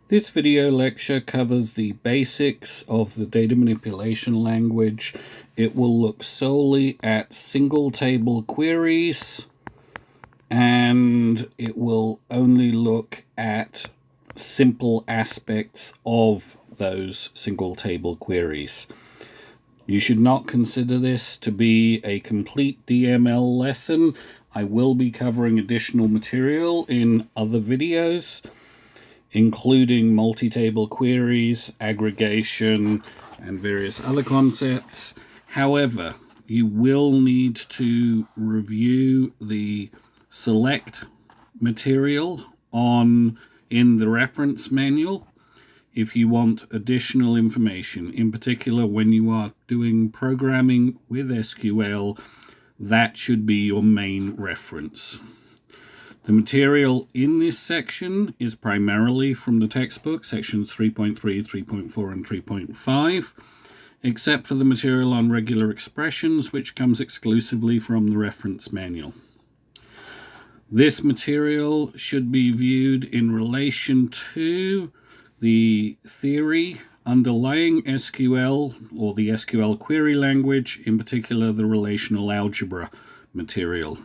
This video lecture covers the basics of the data manipulation language. It will look solely at single table queries, and it will only look at simple aspects of those single table queries. You should not consider this to be a complete DML lesson. I will be covering additional material in other videos, including multi-table queries, aggregation, and various other concepts. However, you will need to review the select material in the reference manual if you want additional information. In particular, when you are doing programming with SQL, that should be your main reference. The material in this section is primarily from the textbook, sections 3.3, 3.4, and 3.5, except for the material on regular expressions, which comes exclusively from the reference manual. This material should be viewed in relation to the theory underlying SQL, or the SQL query language, in particular the relational algebra material.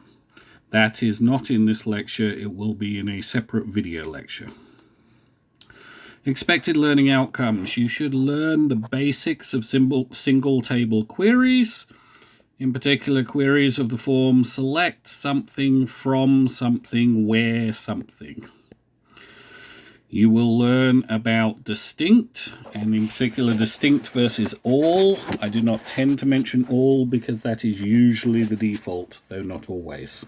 That is not in this lecture. It will be in a separate video lecture. Expected learning outcomes. You should learn the basics of single table queries, in particular queries of the form select something from something where something. You will learn about distinct, and in particular distinct versus all. I do not tend to mention all because that is usually the default, though not always.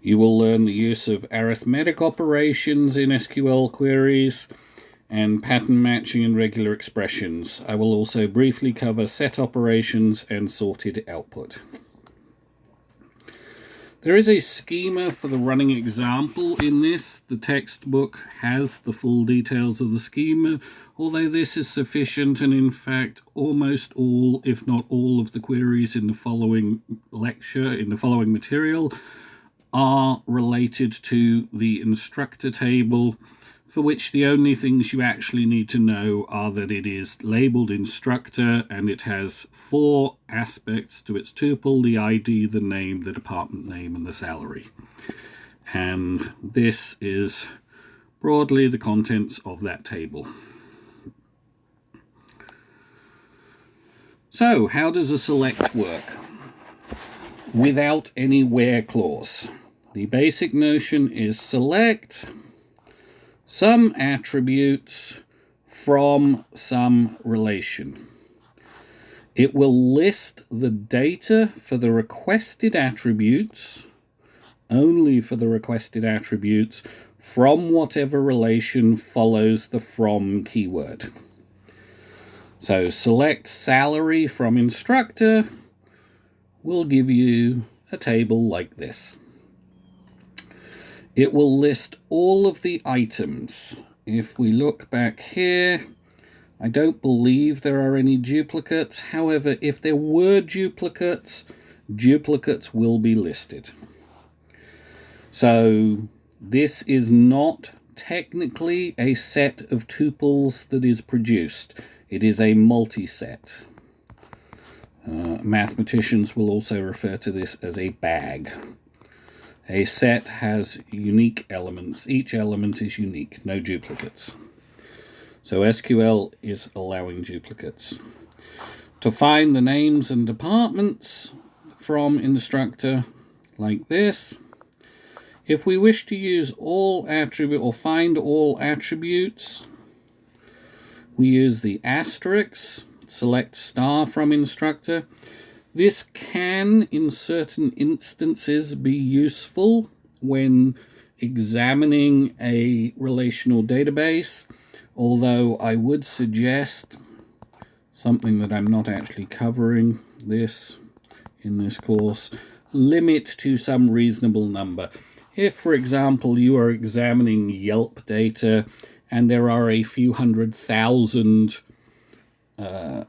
You will learn the use of arithmetic operations in SQL queries and pattern matching and regular expressions. I will also briefly cover set operations and sorted output. There is a schema for the running example in this. The textbook has the full details of the schema, although this is sufficient, and in fact almost all, if not all, of the queries in the following lecture, in the following material, are related to the instructor table, for which the only things you actually need to know are that it is labeled instructor and it has 4 aspects to its tuple: the ID, the name, the department name, and the salary. And this is broadly the contents of that table. So, how does a select work without any where clause? The basic notion is select some attributes from some relation. It will list the data for the requested attributes, only for the requested attributes, from whatever relation follows the from keyword. So select salary from instructor will give you a table like this. It will list all of the items. If we look back here, I don't believe there are any duplicates. However, if there were duplicates, duplicates will be listed. So this is not technically a set of tuples that is produced. It is a multi-set. Mathematicians will also refer to this as a bag. A set has unique elements. Each element is unique, no duplicates. So SQL is allowing duplicates. To find the names and departments from instructor, like this. If we wish to use all attribute or find all attributes, we use the asterisk, select star from instructor. This can, in certain instances, be useful when examining a relational database, although I would suggest something that I'm not actually covering in this course, limit to some reasonable number. If, for example, you are examining Yelp data and there are a few 100,000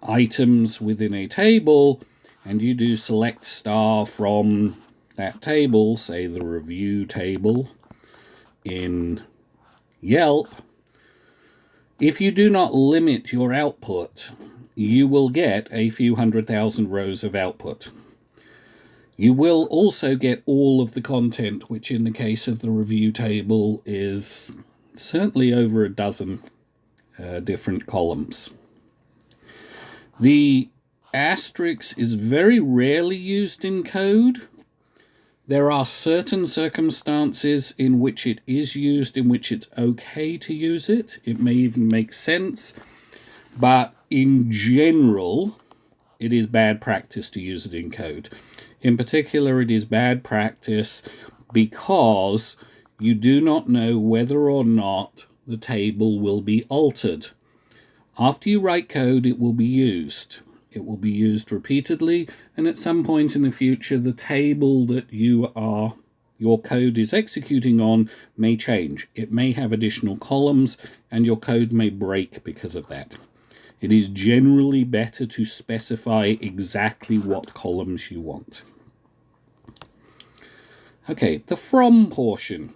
items within a table, and you do select star from that table, say the review table in Yelp, If you do not limit your output, you will get a few 100,000 rows of output. You will also get all of the content, which in the case of the review table is certainly over a dozen different columns. The asterisk is very rarely used in code. There are certain circumstances in which it is used, in which it's okay to use it. It may even make sense, but in general, it is bad practice to use it in code. In particular, it is bad practice because you do not know whether or not the table will be altered. After you write code, it will be used. It will be used repeatedly, and at some point in the future, the table that your code is executing on may change. It may have additional columns, and your code may break because of that. It is generally better to specify exactly what columns you want. Okay, the from portion.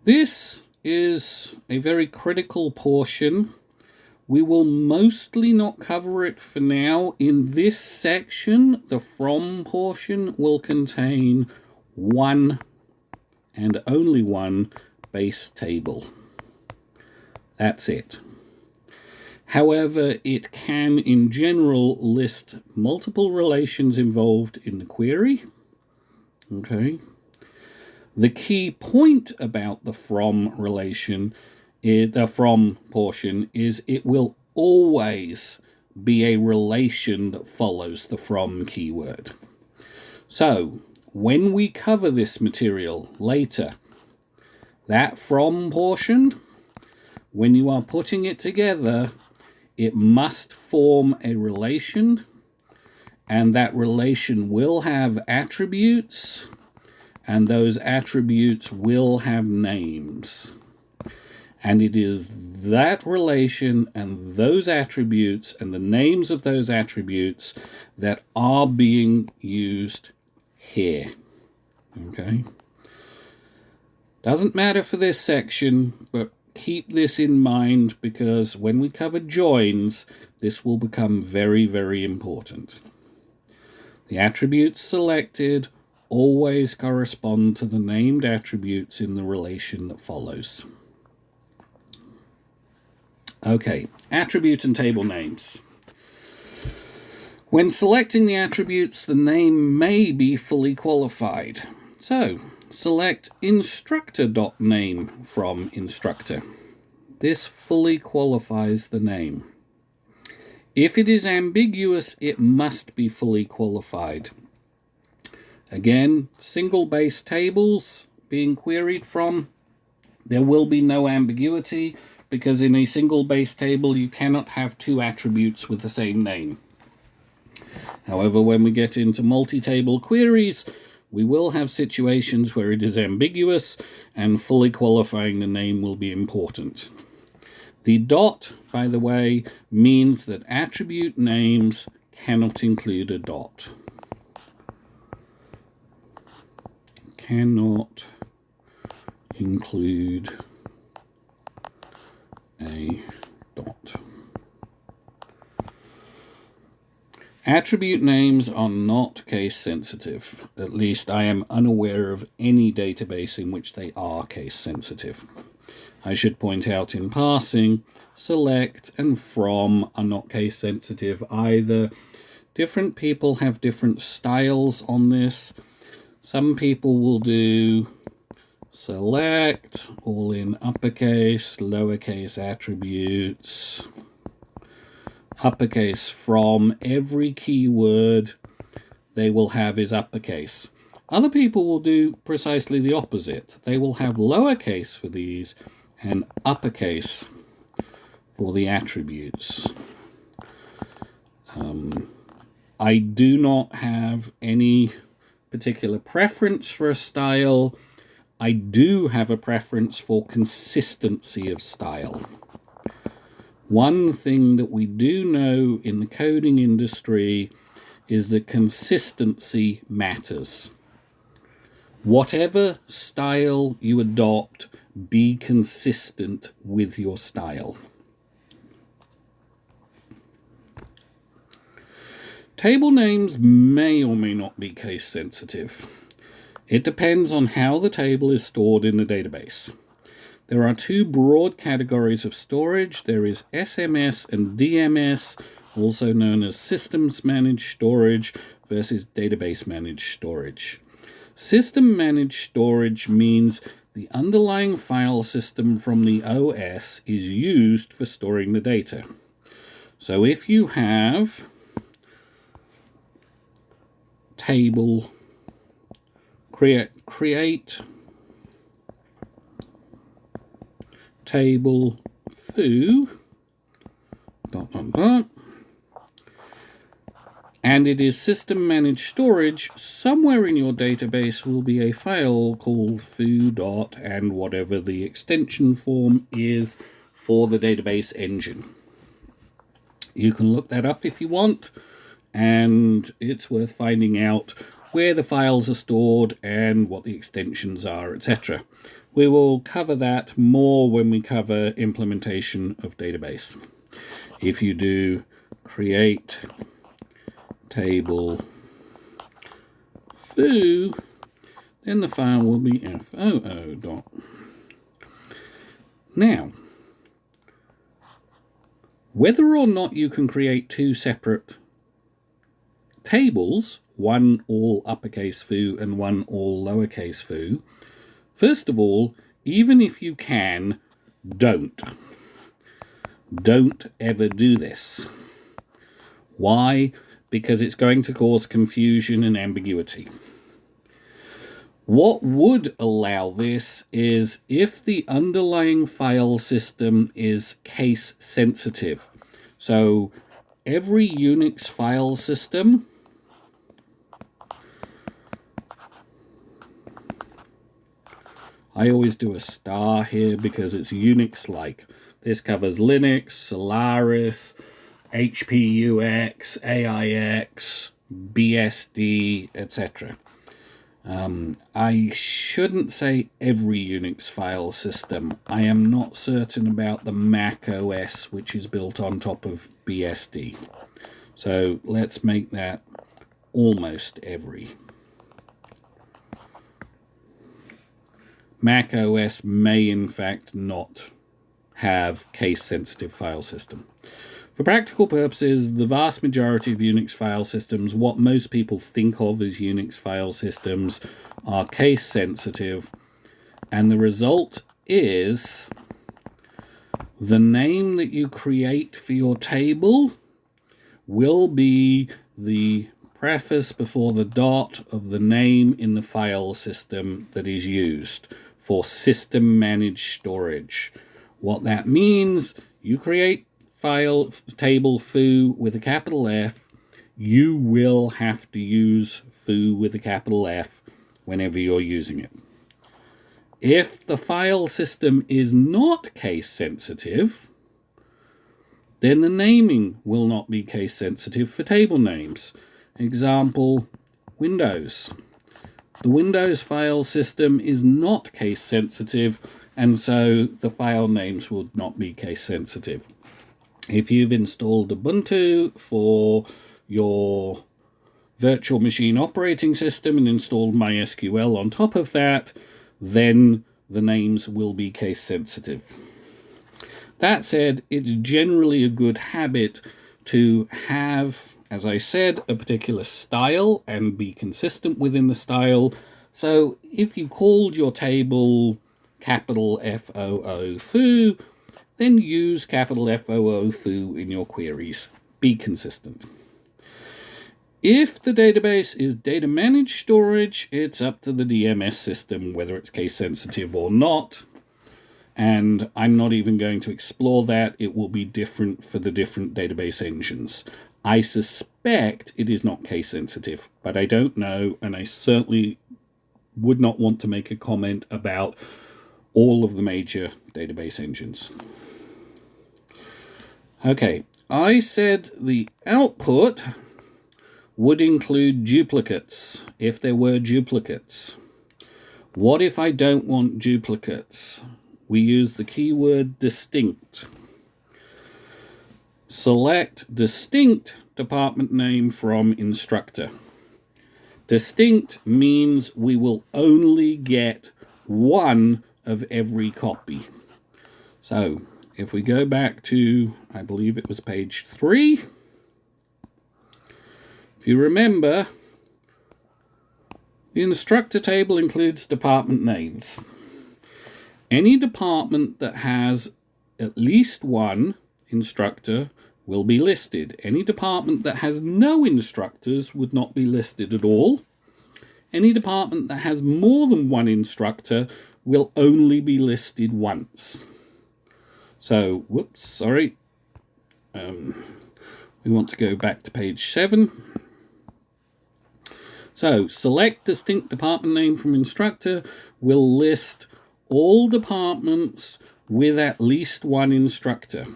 This is a very critical portion. We will mostly not cover it for now. In this section, the from portion will contain one and only one base table. That's it. However, it can, in general, list multiple relations involved in the query. Okay. The key point about the from relation, the from portion, is it will always be a relation that follows the from keyword. So, when we cover this material later, that from portion, when you are putting it together, it must form a relation, and that relation will have attributes, and those attributes will have names. And it is that relation and those attributes and the names of those attributes that are being used here. Okay? Doesn't matter for this section, but keep this in mind, because when we cover joins, this will become very, very important. The attributes selected always correspond to the named attributes in the relation that follows. Okay, attribute and table names. When selecting the attributes, the name may be fully qualified. So, select instructor.name from instructor. This fully qualifies the name. If it is ambiguous, it must be fully qualified. Again, single base tables being queried from, there will be no ambiguity, because in a single base table you cannot have two attributes with the same name. However, when we get into multi-table queries, we will have situations where it is ambiguous, and fully qualifying the name will be important. The dot, by the way, means that attribute names cannot include a dot. Cannot include a dot. Attribute names are not case sensitive. At least I am unaware of any database in which they are case sensitive. I should point out in passing, select and from are not case sensitive either. Different people have different styles on this. Some people will do select, all in uppercase, lowercase attributes, uppercase from. Every keyword they will have is uppercase. Other people will do precisely the opposite. They will have lowercase for these and uppercase for the attributes. I do not have any particular preference for a style. I do have a preference for consistency of style. One thing that we do know in the coding industry is that consistency matters. Whatever style you adopt, be consistent with your style. Table names may or may not be case sensitive. It depends on how the table is stored in the database. There are two broad categories of storage. There is SMS and DMS, also known as Systems Managed Storage versus Database Managed Storage. System Managed Storage means the underlying file system from the OS is used for storing the data. So if you have table create table foo ... and it is system managed storage, somewhere in your database will be a file called foo dot and whatever the extension form is for the database engine. You can look that up if you want, and it's worth finding out where the files are stored and what the extensions are, etc. We will cover that more when we cover implementation of database. If you do create table foo, then the file will be foo dot. Now, whether or not you can create two separate tables, one all uppercase foo and one all lowercase foo, first of all, even if you can, don't ever do this. Why? Because it's going to cause confusion and ambiguity. What would allow this is if the underlying file system is case sensitive. So every Unix file system I always do a star here because it's Unix-like. This covers Linux, Solaris, HPUX, AIX, BSD, etc. I shouldn't say every Unix file system. I am not certain about the Mac OS, which is built on top of BSD. So let's make that almost every. Mac OS may in fact not have case-sensitive file system. For practical purposes, the vast majority of Unix file systems, what most people think of as Unix file systems, are case-sensitive, and the result is the name that you create for your table will be the preface before the dot of the name in the file system that is used for system managed storage. What that means, you create file table foo with a capital F, you will have to use foo with a capital F whenever you're using it. If the file system is not case sensitive, then the naming will not be case sensitive for table names. Example, Windows. The Windows file system is not case sensitive, and so the file names would not be case sensitive. If you've installed Ubuntu for your virtual machine operating system and installed MySQL on top of that, then the names will be case sensitive. That said, it's generally a good habit to have, as I said, a particular style and be consistent within the style. So if you called your table capital FOO foo, then use capital FOO foo in your queries. Be consistent. If the database is data managed storage, it's up to the DMS system whether it's case sensitive or not. And I'm not even going to explore that. It will be different for the different database engines. I suspect it is not case sensitive, but I don't know, and I certainly would not want to make a comment about all of the major database engines. Okay, I said the output would include duplicates, if there were duplicates. What if I don't want duplicates? We use the keyword distinct. Select distinct department name from instructor. Distinct means we will only get one of every copy. So if we go back to, I believe it was page 3, if you remember, the instructor table includes department names. Any department that has at least one instructor will be listed. Any department that has no instructors would not be listed at all. Any department that has more than one instructor will only be listed once. So, whoops, sorry. We want to go back to page 7. So, select distinct department name from instructor will list all departments with at least one instructor.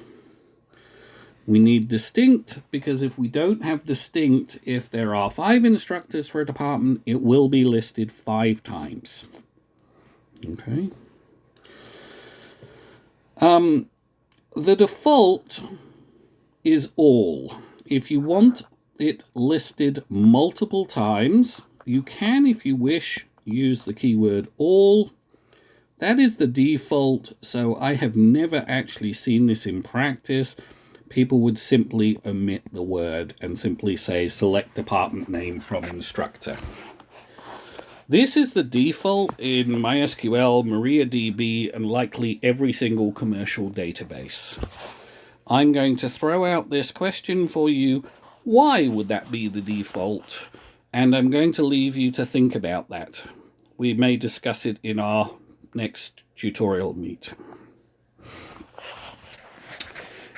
We need distinct because if we don't have distinct, if there are 5 instructors for a department, it will be listed 5 times. Okay. The default is all. If you want it listed multiple times, you can, if you wish, use the keyword all. That is the default, so I have never actually seen this in practice. People would simply omit the word and simply say select department name from instructor. This is the default in MySQL, MariaDB, and likely every single commercial database. I'm going to throw out this question for you. Why would that be the default? And I'm going to leave you to think about that. We may discuss it in our next tutorial meet.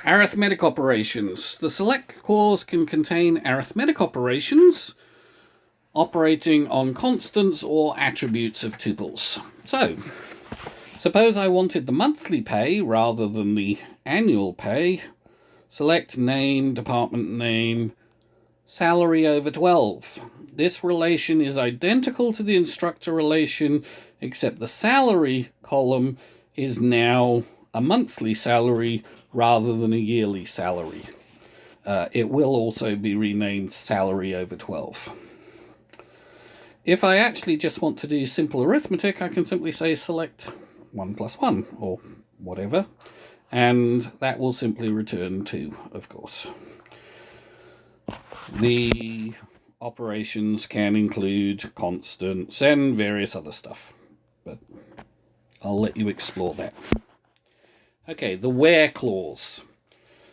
Arithmetic operations. The select clause can contain arithmetic operations operating on constants or attributes of tuples. So, suppose I wanted the monthly pay rather than the annual pay. Select name, department name, salary over 12. This relation is identical to the instructor relation, except the salary column is now a monthly salary rather than a yearly salary. It will also be renamed salary over 12. If I actually just want to do simple arithmetic, I can simply say select 1 plus 1 or whatever, and that will simply return 2, of course. The operations can include constants and various other stuff, but I'll let you explore that. Okay, the where clause.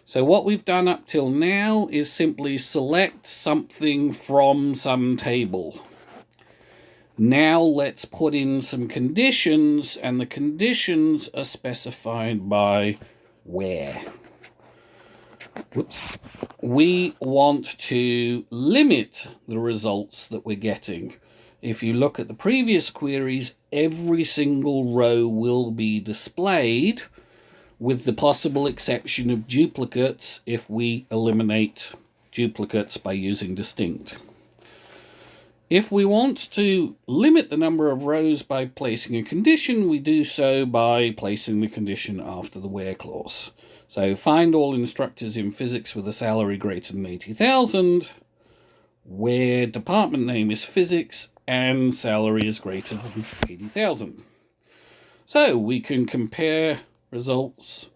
So what we've done up till now is simply select something from some table. Now let's put in some conditions, and the conditions are specified by where. Whoops. We want to limit the results that we're getting. If you look at the previous queries, every single row will be displayed, with the possible exception of duplicates if we eliminate duplicates by using distinct. If we want to limit the number of rows by placing a condition, we do so by placing the condition after the where clause. So find all instructors in physics with a salary greater than 80,000, where department name is physics and salary is greater than 80,000. So we can compare results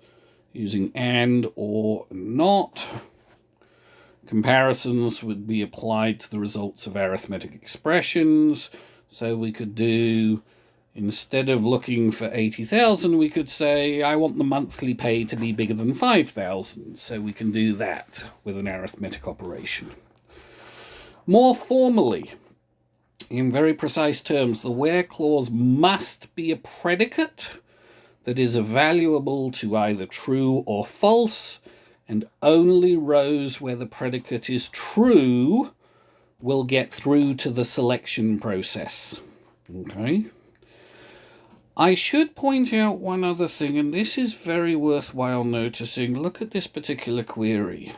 using and or not. Comparisons would be applied to the results of arithmetic expressions. So we could do, instead of looking for 80,000, we could say, I want the monthly pay to be bigger than 5,000. So we can do that with an arithmetic operation. More formally, in very precise terms, the where clause must be a predicate that is evaluable to either true or false, and only rows where the predicate is true will get through to the selection process. Okay. I should point out one other thing, and this is very worthwhile noticing. Look at this particular query.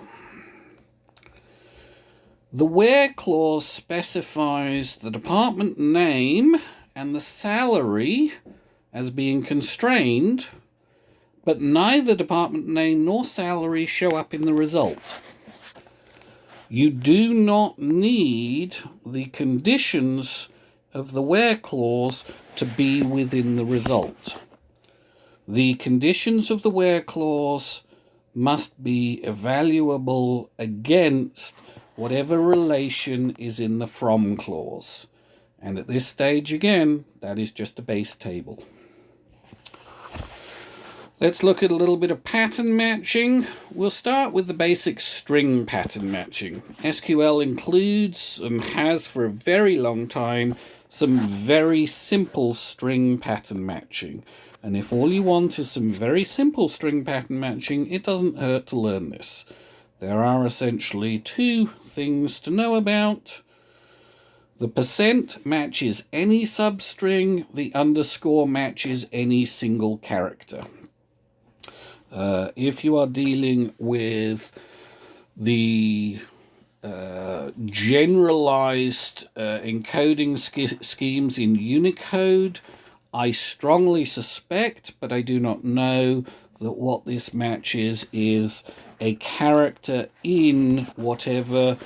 The where clause specifies the department name and the salary as being constrained, but neither department name nor salary show up in the result. You do not need the conditions of the where clause to be within the result. The conditions of the where clause must be evaluable against whatever relation is in the from clause. And at this stage, again, that is just a base table. Let's look at a little bit of pattern matching. We'll start with the basic string pattern matching. SQL includes and has for a very long time some very simple string pattern matching. And if all you want is some very simple string pattern matching, it doesn't hurt to learn this. There are essentially two things to know about. The percent matches any substring, the underscore matches any single character. If you are dealing with the generalized encoding schemes in Unicode, I strongly suspect, but I do not know, that what this matches is a character in whatever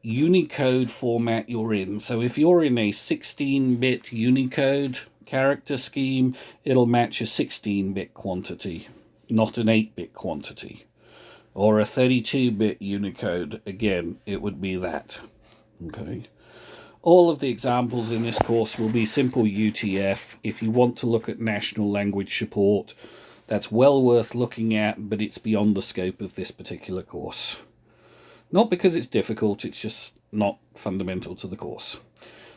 Unicode format you're in. So if you're in a 16-bit Unicode character scheme, it'll match a 16-bit quantity, not an 8-bit quantity. Or a 32-bit Unicode, again, it would be that. Okay. All of the examples in this course will be simple UTF. If you want to look at national language support, that's well worth looking at, but it's beyond the scope of this particular course. Not because it's difficult, it's just not fundamental to the course.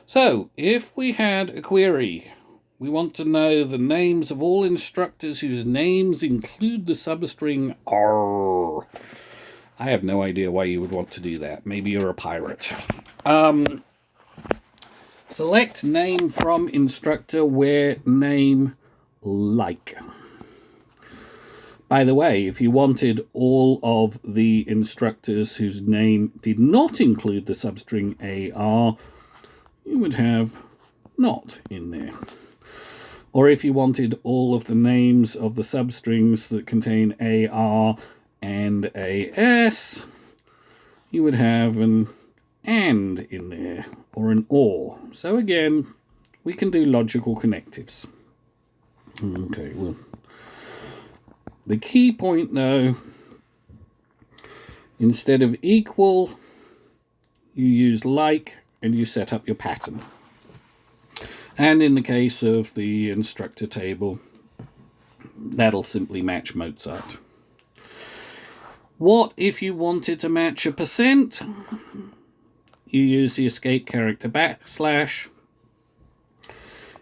So, if we had a query, we want to know the names of all instructors whose names include the substring R. I have no idea why you would want to do that. Maybe you're a pirate. Select name from instructor where name like. By the way, if you wanted all of the instructors whose name did not include the substring AR, you would have not in there. Or if you wanted all of the names of the substrings that contain AR and AS, you would have an AND in there, or an OR. So again, we can do logical connectives. Okay, well, the key point though, instead of equal, you use like and you set up your pattern. And in the case of the instructor table, that'll simply match Mozart. What if you wanted to match a percent? You use the escape character backslash.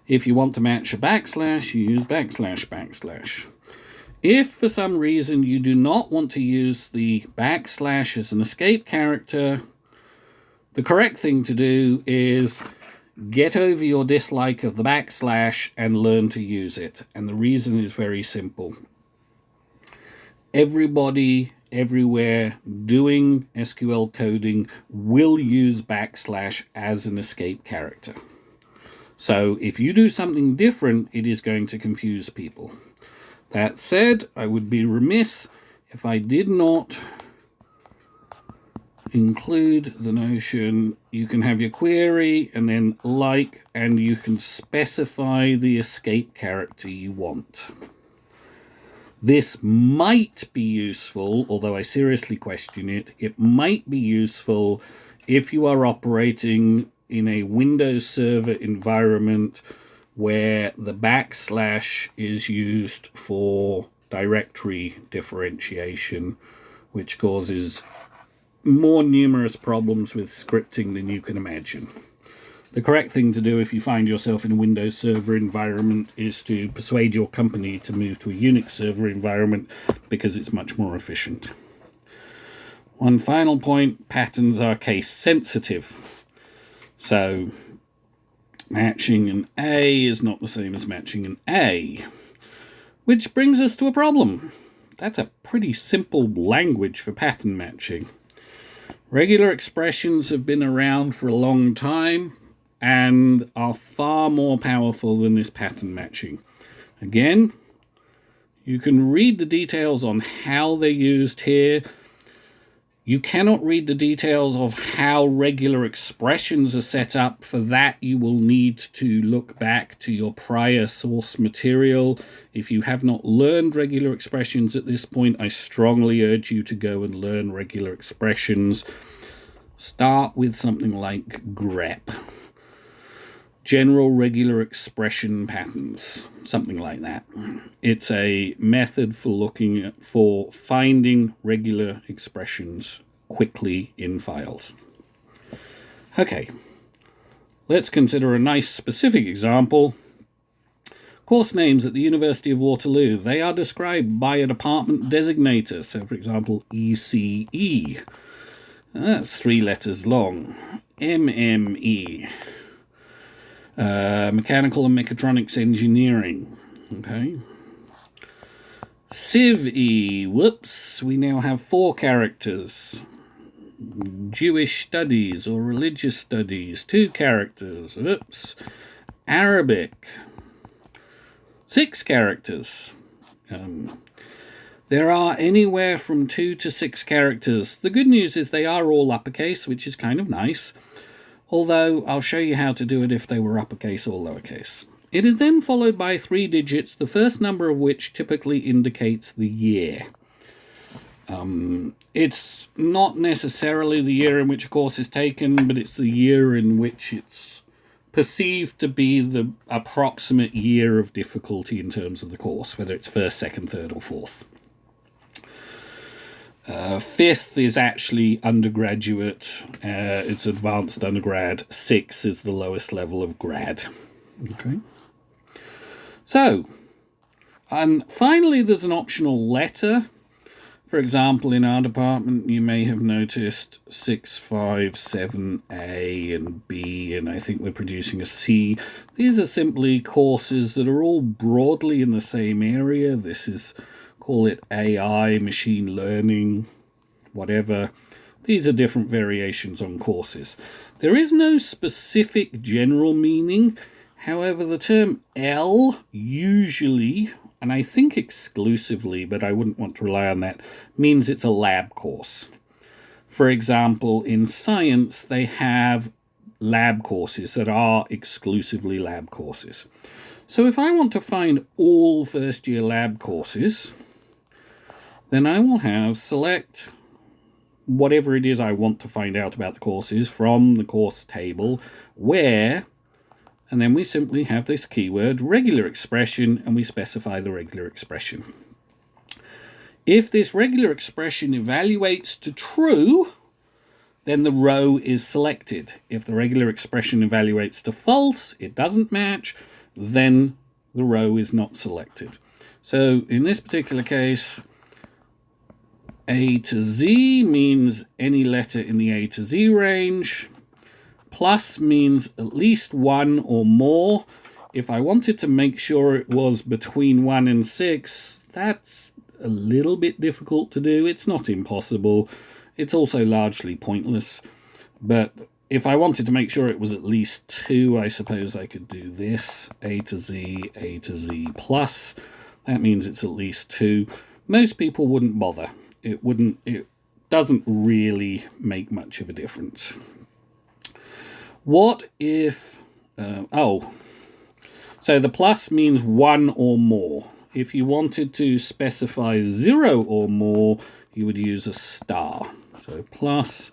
If you want to match a backslash, you use backslash. If for some reason you do not want to use the backslash as an escape character, the correct thing to do is get over your dislike of the backslash and learn to use it. And the reason is very simple. Everybody, everywhere doing SQL coding will use backslash as an escape character. So if you do something different, it is going to confuse people. That said, I would be remiss if I did not include the notion you can have your query and then like, and you can specify the escape character you want. This might be useful, although I seriously question it. It might be useful if you are operating in a Windows Server environment where the backslash is used for directory differentiation, which causes more numerous problems with scripting than you can imagine. The correct thing to do if you find yourself in a Windows Server environment is to persuade your company to move to a Unix server environment because it's much more efficient. One final point, patterns are case sensitive. So matching an A is not the same as matching an A, which brings us to a problem. That's a pretty simple language for pattern matching. Regular expressions have been around for a long time and are far more powerful than this pattern matching. Again, you can read the details on how they're used here. You cannot read the details of how regular expressions are set up. For that, you will need to look back to your prior source material. If you have not learned regular expressions at this point, I strongly urge you to go and learn regular expressions. Start with something like grep. General regular expression patterns, something like that. It's a method for finding regular expressions quickly in files. Okay, let's consider a nice specific example. Course names at the University of Waterloo. They are described by a department designator. So, for example, ECE. That's 3 letters long. MME. Mechanical and Mechatronics Engineering. Okay. CivE. Whoops. We now have 4 characters. Jewish Studies or Religious Studies. 2 characters. Whoops. Arabic. 6 characters. There are anywhere from 2 to 6 characters. The good news is they are all uppercase, which is kind of nice. Although I'll show you how to do it if they were uppercase or lowercase. It is then followed by 3 digits, the first number of which typically indicates the year. It's not necessarily the year in which a course is taken, but it's the year in which it's perceived to be the approximate year of difficulty in terms of the course, whether it's first, second, third, or fourth. 5th is actually undergraduate, it's advanced undergrad. 6 is the lowest level of grad. Okay. So, and finally there's an optional letter. For example, in our department you may have noticed 6, 5, 7, A and B, and I think we're producing a C. These are simply courses that are all broadly in the same area. This is, call it AI, machine learning, whatever. These are different variations on courses. There is no specific general meaning. However, the term L usually, and I think exclusively, but I wouldn't want to rely on that, means it's a lab course. For example, in science, they have lab courses that are exclusively lab courses. So if I want to find all first-year lab courses, then I will have select whatever it is I want to find out about the courses from the course table, where, and then we simply have this keyword regular expression, and we specify the regular expression. If this regular expression evaluates to true, then the row is selected. If the regular expression evaluates to false, it doesn't match, then the row is not selected. So in this particular case, A to Z means any letter in the A to Z range. Plus means at least 1 or more. If I wanted to make sure it was between 1 and 6, that's a little bit difficult to do. It's not impossible. It's also largely pointless. But if I wanted to make sure it was at least 2, I suppose I could do this. A to Z plus. That means it's at least 2. Most people wouldn't bother. It doesn't really make much of a difference. What if, so the plus means 1 or more. If you wanted to specify 0 or more, you would use a star. So plus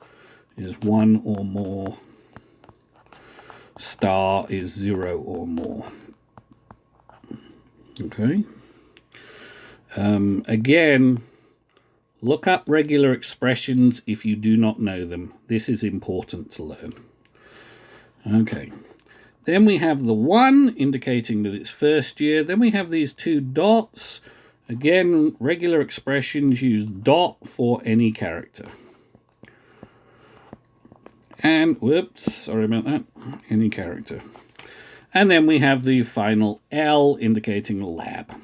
is 1 or more, star is 0 or more. Okay. Again, look up regular expressions if you do not know them. This is important to learn. Okay. Then we have the 1 indicating that it's first year. Then we have these 2 dots. Again, regular expressions use dot for any character. And, whoops, sorry about that, any character. And then we have the final L indicating lab.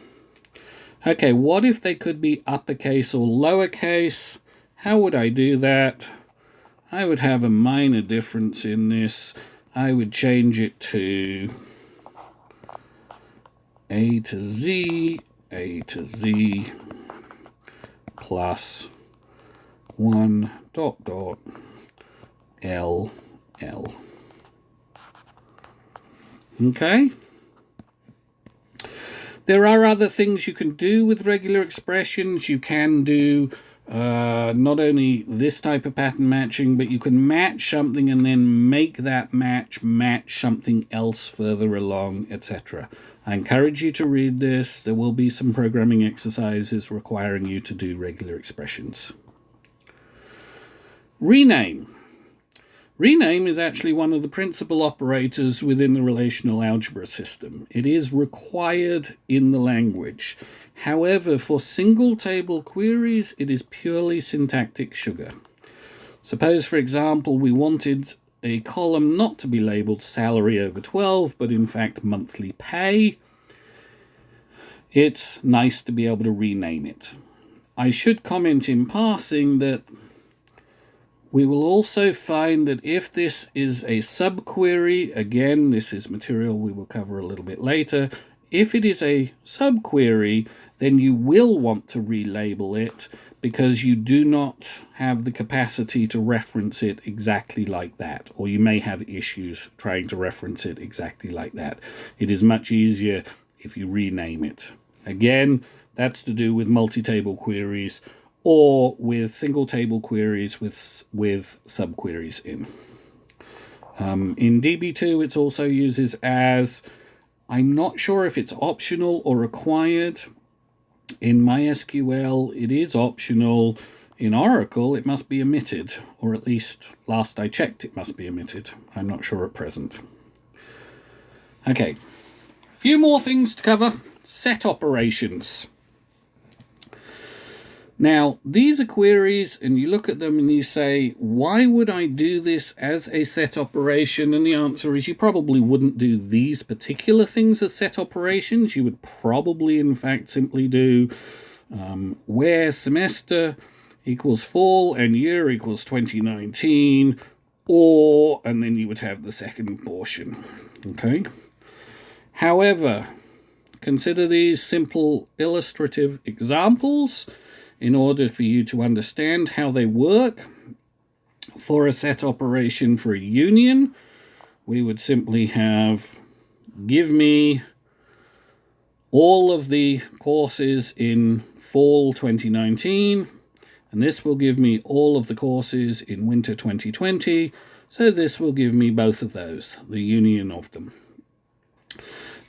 Okay, what if they could be uppercase or lowercase? How would I do that? I would have a minor difference in this. I would change it to A to Z plus 1 dot dot LL. Okay. There are other things you can do with regular expressions. You can do not only this type of pattern matching, but you can match something and then make that match something else further along, etc. I encourage you to read this. There will be some programming exercises requiring you to do regular expressions. Rename. Rename is actually one of the principal operators within the relational algebra system. It is required in the language. However, for single table queries, it is purely syntactic sugar. Suppose, for example, we wanted a column not to be labeled salary over 12, but in fact monthly pay. It's nice to be able to rename it. I should comment in passing that we will also find that if this is a subquery, again, this is material we will cover a little bit later. If it is a subquery, then you will want to relabel it because you do not have the capacity to reference it exactly like that, or you may have issues trying to reference it exactly like that. It is much easier if you rename it. Again, that's to do with multi-table queries or with single table queries with subqueries in. In DB2, it also uses as, I'm not sure if it's optional or required. In MySQL, it is optional. In Oracle, it must be omitted, or at least last I checked, it must be omitted. I'm not sure at present. Okay, a few more things to cover. Set operations. Now, these are queries, and you look at them and you say, why would I do this as a set operation? And the answer is you probably wouldn't do these particular things as set operations. You would probably, in fact, simply do where semester equals fall and year equals 2019, or, and then you would have the second portion. Okay. However, consider these simple illustrative examples in order for you to understand how they work. For a set operation for a union, we would simply have give me all of the courses in fall 2019, and this will give me all of the courses in winter 2020, so this will give me both of those, the union of them.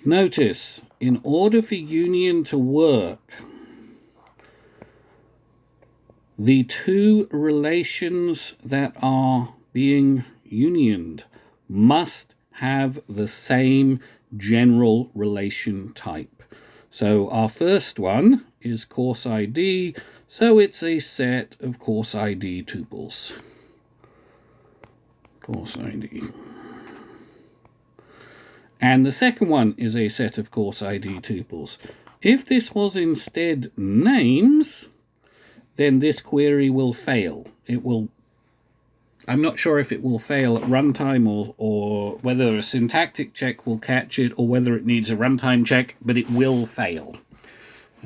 Notice, in order for union to work, the two relations that are being unioned must have the same general relation type. So our first one is course ID, so it's a set of course ID tuples. Course ID. And the second one is a set of course ID tuples. If this was instead names, then this query will fail. It will, I'm not sure if it will fail at runtime or whether a syntactic check will catch it or whether it needs a runtime check, but it will fail.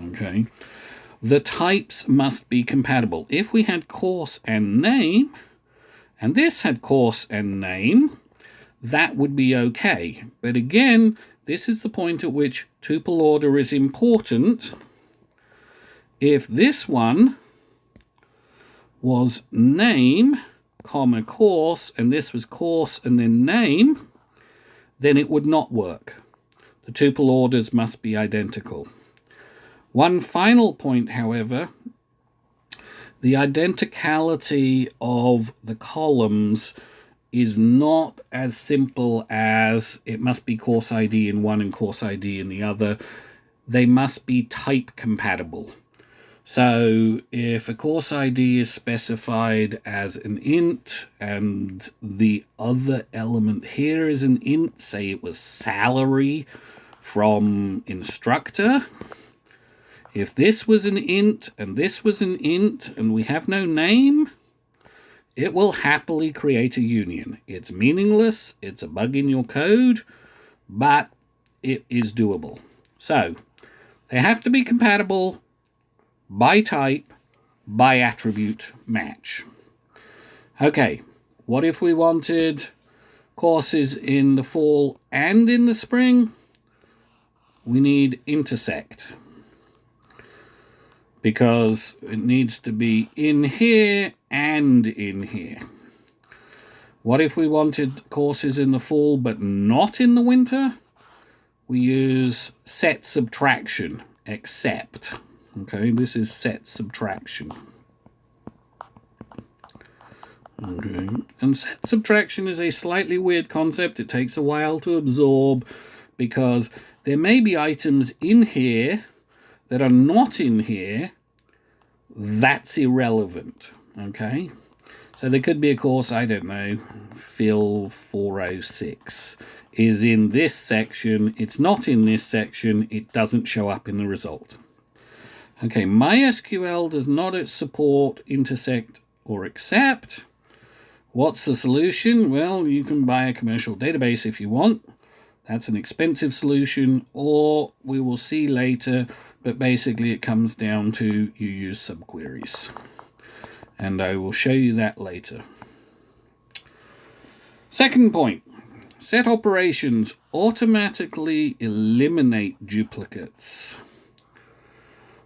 Okay. The types must be compatible. If we had course and name, and this had course and name, that would be okay. But again, this is the point at which tuple order is important. If this one was name, comma, course, and this was course and then name, then it would not work. The tuple orders must be identical. One final point, however, the identicality of the columns is not as simple as it must be course ID in one and course ID in the other. They must be type compatible. So if a course ID is specified as an int and the other element here is an int, say it was salary from instructor, if this was an int and this was an int and we have no name, it will happily create a union. It's meaningless, it's a bug in your code, but it is doable. So they have to be compatible by type, by attribute match. Okay, what if we wanted courses in the fall and in the spring? We need intersect, because it needs to be in here and in here. What if we wanted courses in the fall but not in the winter? We use set subtraction, except. Okay, this is set subtraction. Okay, and set subtraction is a slightly weird concept. It takes a while to absorb because there may be items in here that are not in here. That's irrelevant. Okay, so there could be a course, I don't know, Phil 406 is in this section. It's not in this section. It doesn't show up in the result. Okay, MySQL does not support intersect or except. What's the solution? Well, you can buy a commercial database if you want. That's an expensive solution, or we will see later, but basically it comes down to you use subqueries. And I will show you that later. Second point, set operations automatically eliminate duplicates.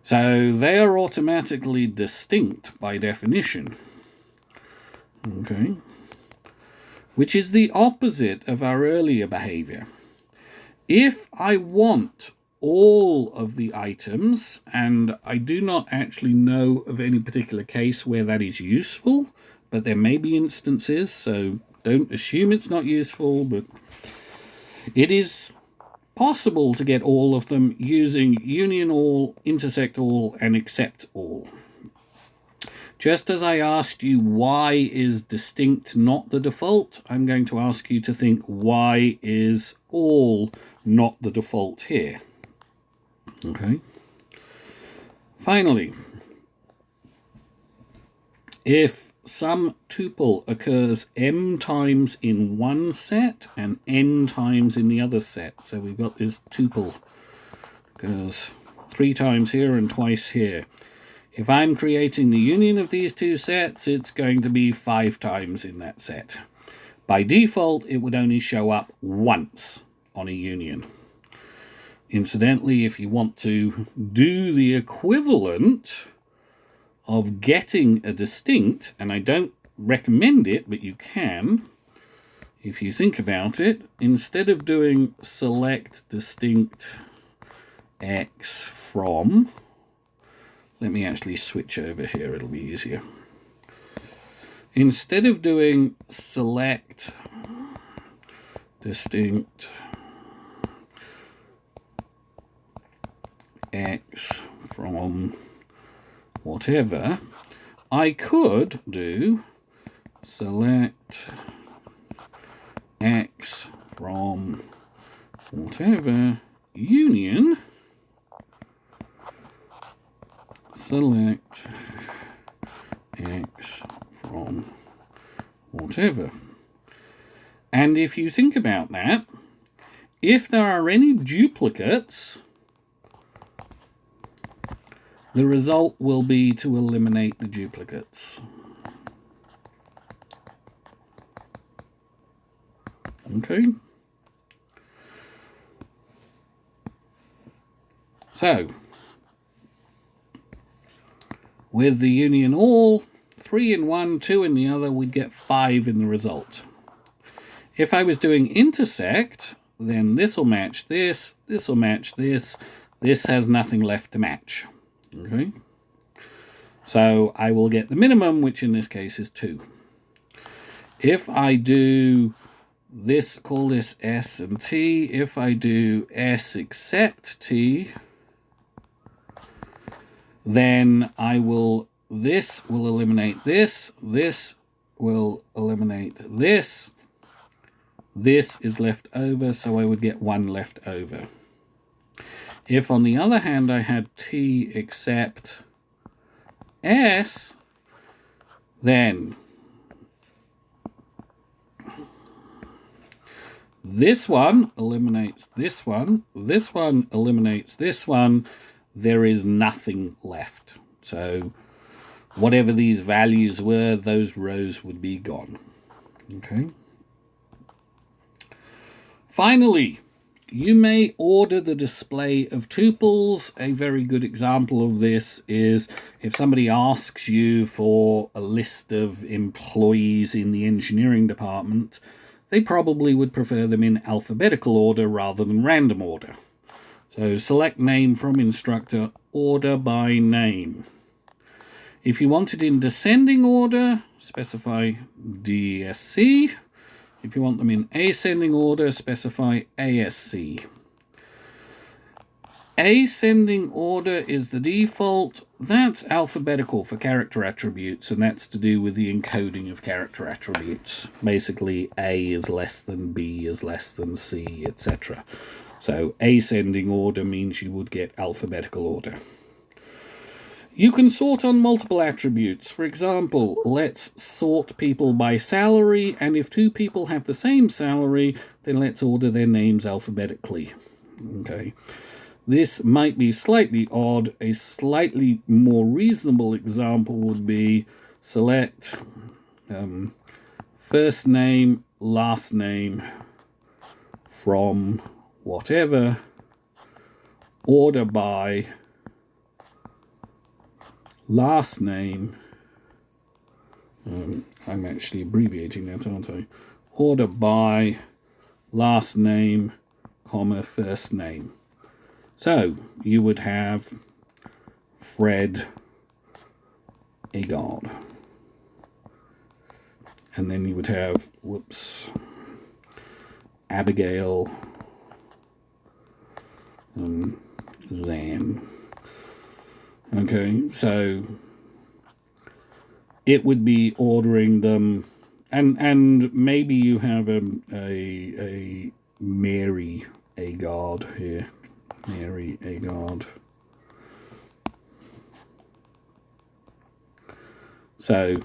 So they are automatically distinct by definition. Okay, which is the opposite of our earlier behavior. If I want all of the items, and I do not actually know of any particular case where that is useful, but there may be instances, so don't assume it's not useful, but it is possible to get all of them using union all, intersect all, and except all. Just as I asked you why is distinct not the default, I'm going to ask you to think why is all not the default here. Okay. Finally, if some tuple occurs m times in one set and n times in the other set, so we've got this tuple occurs 3 times here and twice here. If I'm creating the union of these two sets, it's going to be 5 times in that set. By default, it would only show up once on a union. Incidentally, if you want to do the equivalent of getting a distinct, and I don't recommend it, but you can, if you think about it, instead of doing select distinct x from, let me actually switch over here, it'll be easier. Instead of doing select distinct x from whatever, I could do select x from whatever union select x from whatever. And if you think about that, if there are any duplicates, the result will be to eliminate the duplicates. Okay. So, with the union all, 3 in one, 2 in the other, we'd get 5 in the result. If I was doing intersect, then this will match this, this will match this, this has nothing left to match. Okay, so I will get the minimum, which in this case is 2. If I do this, call this S and T, if I do S except T, then this will eliminate this, this will eliminate this, this is left over, so I would get 1 left over. If, on the other hand, I had T except S, then this one eliminates this one eliminates this one, there is nothing left. So whatever these values were, those rows would be gone. Okay. Finally, you may order the display of tuples. A very good example of this is if somebody asks you for a list of employees in the engineering department, they probably would prefer them in alphabetical order rather than random order. So select name from instructor, order by name. If you want it in descending order, specify DSC. If you want them in ascending order, specify ASC. Ascending order is the default. That's alphabetical for character attributes, and that's to do with the encoding of character attributes. Basically, A is less than B is less than C, etc. So ascending order means you would get alphabetical order. You can sort on multiple attributes. For example, let's sort people by salary, and if two people have the same salary, then let's order their names alphabetically. Okay. This might be slightly odd. A slightly more reasonable example would be select first name, last name from whatever, order by last name. I'm actually abbreviating that, aren't I? Order by last name, comma, first name. So you would have Fred Agard. And then you would have, Abigail Zan. Okay, so it would be ordering them, and maybe you have a Mary Agard here. Mary Agard. So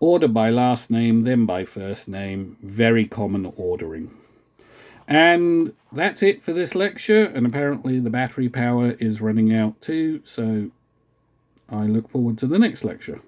order by last name, then by first name. Very common ordering. And that's it for this lecture, and apparently the battery power is running out too, so I look forward to the next lecture.